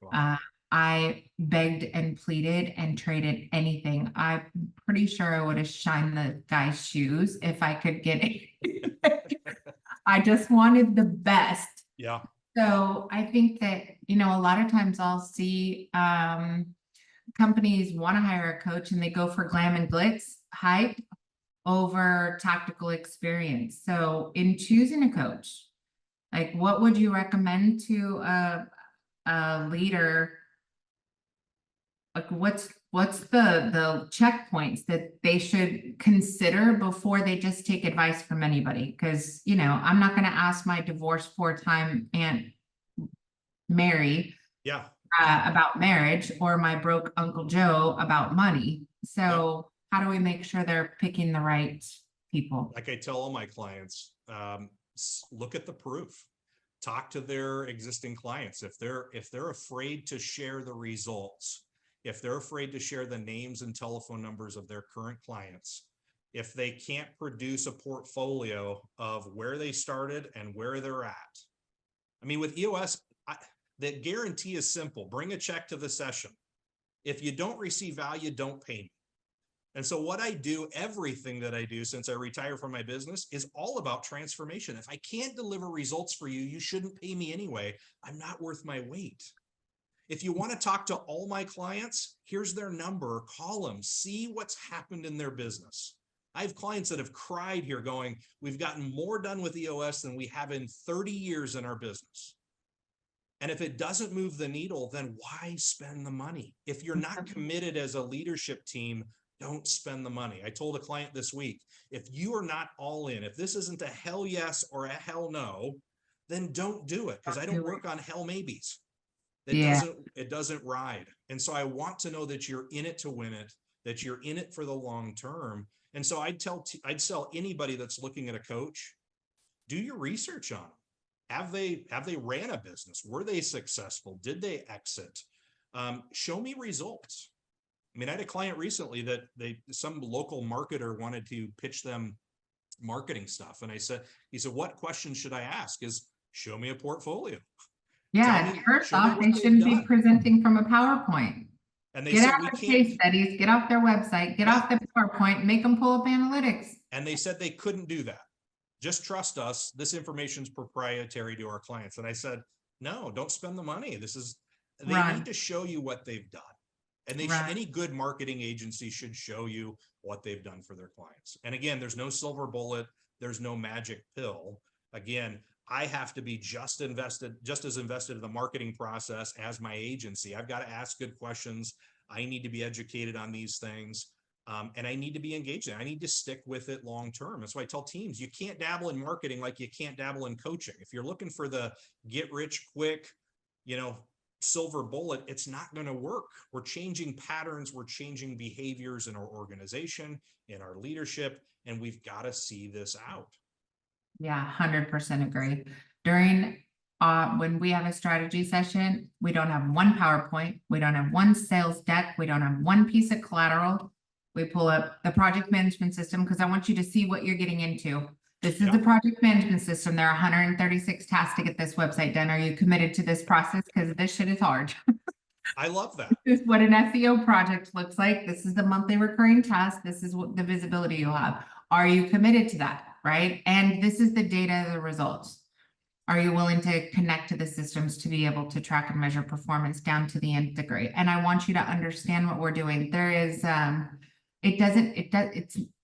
Wow. I begged and pleaded and traded anything. I'm pretty sure I would have shined the guy's shoes if I could get it. I just wanted the best. Yeah. So I think that, a lot of times I'll see companies want to hire a coach and they go for glam and glitz hype over tactical experience. So in choosing a coach, like, what would you recommend to a leader? Like, what's the checkpoints that they should consider before they just take advice from anybody? Because, I'm not going to ask my divorced 4-time Aunt Mary about marriage, or my broke Uncle Joe about money. So how do we make sure they're picking the right people? Like I tell all my clients, look at the proof. Talk to their existing clients. If they're afraid to share the results, if they're afraid to share the names and telephone numbers of their current clients, if they can't produce a portfolio of where they started and where they're at. I mean, with EOS, the guarantee is simple. Bring a check to the session. If you don't receive value, don't pay me. And so what I do, everything that I do since I retired from my business is all about transformation. If I can't deliver results for you, you shouldn't pay me anyway. I'm not worth my weight. If you want to talk to all my clients, here's their number, call them, see what's happened in their business. I have clients that have cried here going, we've gotten more done with EOS than we have in 30 years in our business. And if it doesn't move the needle, then why spend the money? If you're not committed as a leadership team, don't spend the money. I told a client this week, if you are not all in, if this isn't a hell yes or a hell no, then don't do it, because I don't work on hell maybes. It doesn't ride. And so I want to know that you're in it to win it, that you're in it for the long term. And so I'd sell anybody that's looking at a coach, do your research on them. Have they ran a business? Were they successful? Did they exit? Show me results. I mean, I had a client recently that some local marketer wanted to pitch them marketing stuff. And he said, what questions should I ask? Is show me a portfolio. Yeah, first off, they shouldn't be presenting from a PowerPoint. And they get out the case studies, get off their website, get off the PowerPoint, make them pull up analytics. And they said they couldn't do that. Just trust us. This information is proprietary to our clients. And I said, no, don't spend the money. They need to show you what they've done. And any good marketing agency should show you what they've done for their clients. And again, there's no silver bullet. There's no magic pill. Again, I have to be just as invested in the marketing process as my agency. I've got to ask good questions. I need to be educated on these things. And I need to be engaged in it. I need to stick with it long term. That's why I tell teams, you can't dabble in marketing like you can't dabble in coaching. If you're looking for the get rich quick, silver bullet, it's not going to work. We're changing patterns. We're changing behaviors in our organization, in our leadership, and we've got to see this out. Yeah, 100% agree. During when we have a strategy session, we don't have one PowerPoint. We don't have one sales deck. We don't have one piece of collateral. We pull up the project management system because I want you to see what you're getting into. This is the project management system. There are 136 tasks to get this website done. Are you committed to this process? Because this shit is hard. I love that. This is what an SEO project looks like. This is the monthly recurring task. This is what the visibility you'll have. Are you committed to that? Right? And this is the data, the results. Are you willing to connect to the systems to be able to track and measure performance down to the nth degree? And I want you to understand what we're doing. There is,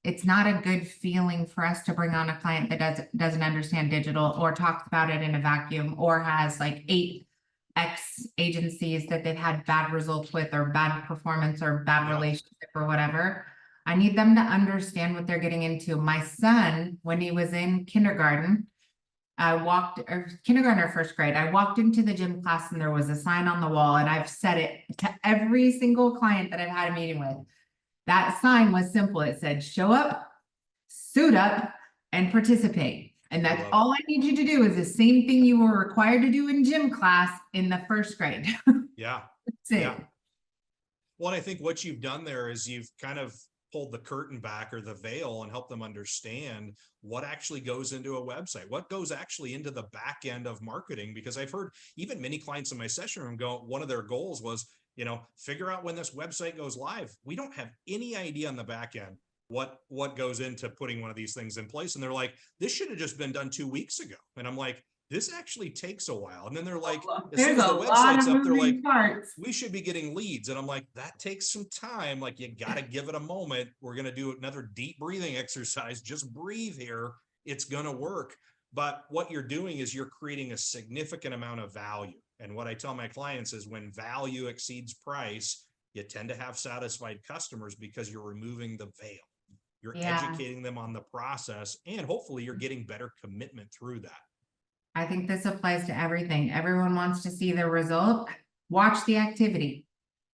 it's not a good feeling for us to bring on a client that doesn't understand digital or talks about it in a vacuum or has like 8 X agencies that they've had bad results with or bad performance or bad relationship or whatever. I need them to understand what they're getting into. My son, when he was in kindergarten, kindergarten or first grade, I walked into the gym class and there was a sign on the wall, and I've said it to every single client that I've had a meeting with. That sign was simple. It said, show up, suit up, and participate. And that's all I need you to do is the same thing you were required to do in gym class in the first grade. Yeah. That's it. Yeah. Well, I think what you've done there is you've kind of pulled the curtain back or the veil and help them understand what actually goes into a website, what goes actually into the back end of marketing. Because I've heard even many clients in my session room go, one of their goals was, figure out when this website goes live. We don't have any idea on the back end what goes into putting one of these things in place. And they're like, this should have just been done 2 weeks ago. And I'm like, this actually takes a while. And then they're like, as soon as the website's up, they're like, we should be getting leads. And I'm like, that takes some time. Like, you got to give it a moment. We're going to do another deep breathing exercise. Just breathe here. It's going to work. But what you're doing is you're creating a significant amount of value. And what I tell my clients is when value exceeds price, you tend to have satisfied customers because you're removing the veil. You're educating them on the process, and hopefully you're getting better commitment through that. I think this applies to everything. Everyone wants to see the result. Watch the activity.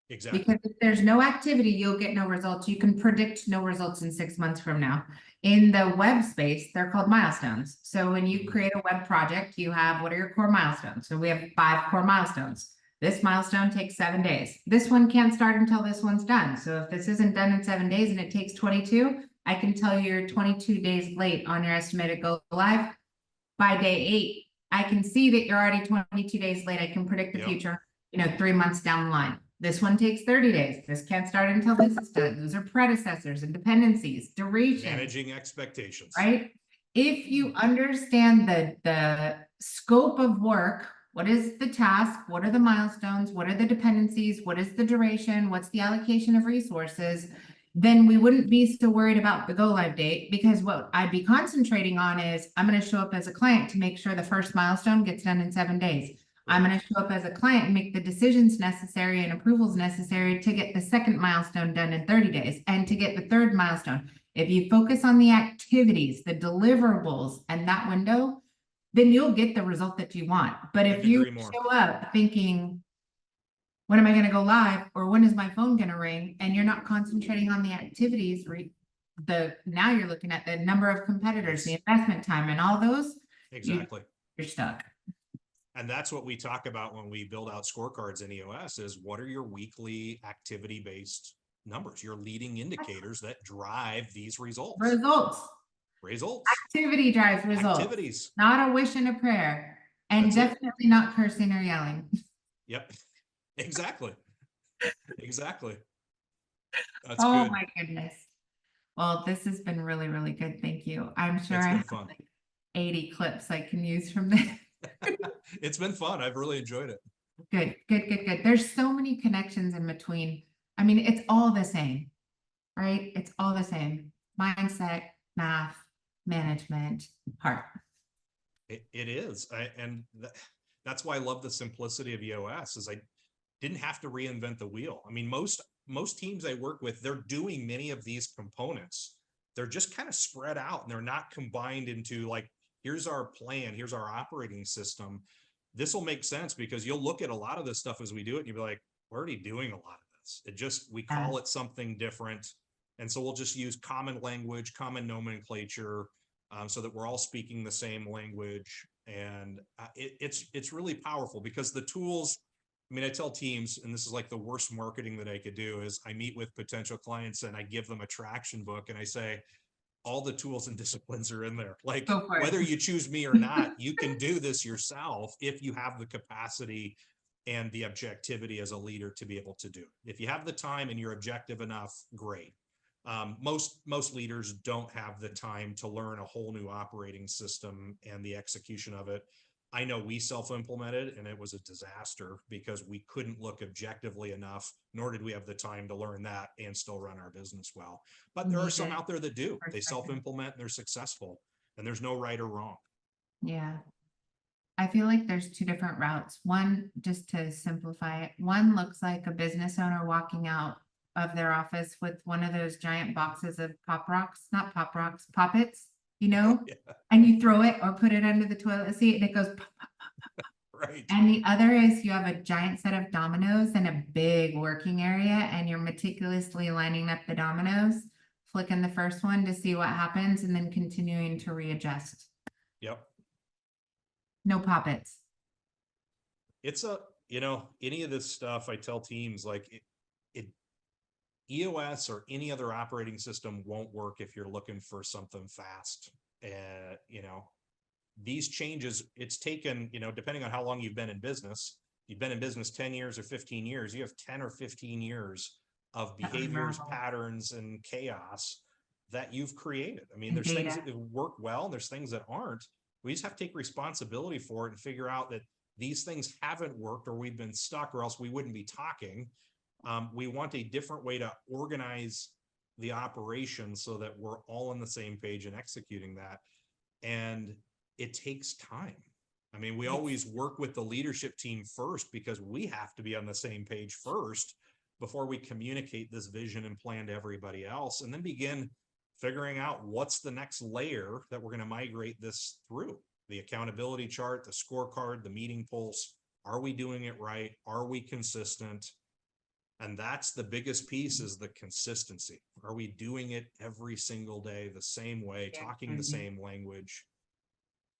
Exactly. Because if there's no activity, you'll get no results. You can predict no results in 6 months from now. In the web space, they're called milestones. So when you create a web project, you have, what are your core milestones? So we have 5 core milestones. This milestone takes 7 days. This one can't start until this one's done. So if this isn't done in 7 days and it takes 22, I can tell you you're 22 days late on your estimated go live. By day 8, I can see that you're already 22 days late. I can predict the Yep. future, 3 months down the line. This one takes 30 days. This can't start until this is done. Those are predecessors and dependencies, duration, Managing expectations. right? If you understand the scope of work, what is the task? What are the milestones? What are the dependencies? What is the duration? What's the allocation of resources? Then we wouldn't be so worried about the go live date, because what I'd be concentrating on is I'm going to show up as a client to make sure the first milestone gets done in 7 days. I'm going to show up as a client and make the decisions necessary and approvals necessary to get the second milestone done in 30 days and to get the third milestone. If you focus on the activities, the deliverables, and that window, then you'll get the result that you want. But if Couldn't you agree more. show up thinking, when am I going to go live, or when is my phone going to ring, and you're not concentrating on the activities, now you're looking at the number of competitors, the investment time, and all those, Exactly. you're stuck. And that's what we talk about when we build out scorecards in EOS is what are your weekly activity-based numbers, your leading indicators that drive these results. Results. Activity drives results. Activities. Not a wish and a prayer. And That's definitely not cursing or yelling. Yep. Exactly. Exactly. That's Oh good. my goodness. Well, this has been really, really good. Thank you. I'm sure It's I been have fun. like 80 clips I can use from this. It's been fun. I've really enjoyed it. Good, good, good, good. There's so many connections in between. I mean, it's all the same, right? It's all the same. Mindset, math, management, heart. It is. That's why I love the simplicity of EOS is I didn't have to reinvent the wheel. I mean, most teams I work with, they're doing many of these components. They're just kind of spread out and they're not combined into like, here's our plan, here's our operating system. This will make sense because you'll look at a lot of this stuff as we do it and you'll be like, we're already doing a lot of this. We call it something different. And so we'll just use common language, common nomenclature, so that we're all speaking the same language. And it's really powerful because the tools, I mean, I tell teams, and this is like the worst marketing that I could do is I meet with potential clients and I give them a traction book and I say, all the tools and disciplines are in there. Like whether you choose me or not, you can do this yourself if you have the capacity and the objectivity as a leader to be able to do it. If you have the time and you're objective enough, great. Most leaders don't have the time to learn a whole new operating system and the execution of it. I know we self-implemented and it was a disaster because we couldn't look objectively enough, nor did we have the time to learn that and still run our business well. But there are some out there that do. They self-implement and they're successful and there's no right or wrong. Yeah. I feel like there's 2 different routes. One, just to simplify it, one looks like a business owner walking out of their office with one of those giant boxes of poppets, Yeah. and you throw it or put it under the toilet seat and it goes pop, pop, pop, pop. Right. And the other is you have a giant set of dominoes and a big working area and you're meticulously lining up the dominoes, flicking the first one to see what happens and then continuing to readjust. Yep. No poppets. It's any of this stuff I tell teams like EOS or any other operating system won't work if you're looking for something fast. These changes, it's taken, depending on how long you've been in business, 10 years or 15 years, you have 10 or 15 years of behaviors, patterns, and chaos that you've created. I mean, there's things that work well, and there's things that aren't. We just have to take responsibility for it and figure out that these things haven't worked or we've been stuck or else we wouldn't be talking. We want a different way to organize the operation so that we're all on the same page and executing that. And it takes time. I mean, we always work with the leadership team first because we have to be on the same page first before we communicate this vision and plan to everybody else, and then begin figuring out what's the next layer that we're going to migrate this through. The accountability chart, the scorecard, the meeting pulse. Are we doing it right? Are we consistent? And that's the biggest piece, is the consistency. Are we doing it every single day the same way, Yeah. talking the same language?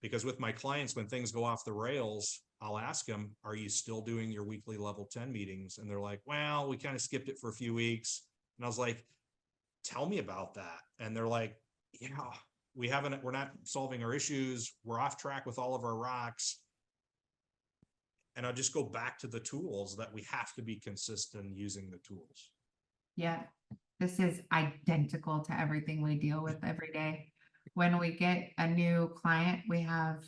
Because with my clients, when things go off the rails, I'll ask them, are you still doing your weekly level 10 meetings? And they're like, well, we kind of skipped it for a few weeks. And I was like, tell me about that. And they're like, yeah, we're not solving our issues. We're off track with all of our rocks. And I'll just go back to the tools, that we have to be consistent using the tools. Yeah, this is identical to everything we deal with every day. When we get a new client, we have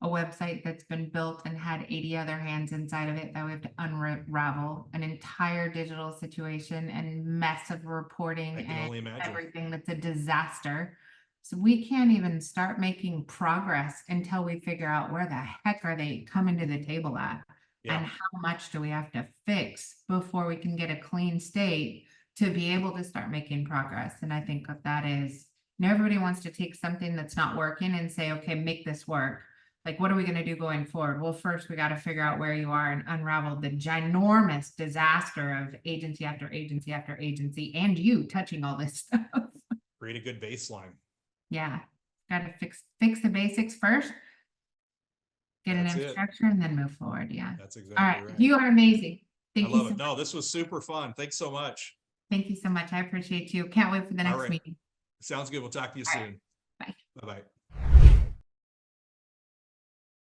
a website that's been built and had 80 other hands inside of it that we have to unravel an entire digital situation and mess of reporting I can and only imagine. everything that's a disaster. So we can't even start making progress until we figure out where the heck are they coming to the table at? And Yeah, how much do we have to fix before we can get a clean state to be able to start making progress? And I think that is, everybody wants to take something that's not working and say, okay, make this work. Like, what are we gonna do going forward? Well, first we gotta figure out where you are and unravel the ginormous disaster of agency after agency after agency, and you touching all this stuff. create a good baseline. Yeah, gotta fix the basics first. Get an That's it. infrastructure and then move forward, yeah. That's All exactly right, right. you are amazing. I Thank you love so it. No, this was super fun. Thanks so much. Thank you so much. I appreciate you. Can't wait for the All next right. meeting. Sounds good. We'll talk to you All right. soon. Bye. Bye-bye.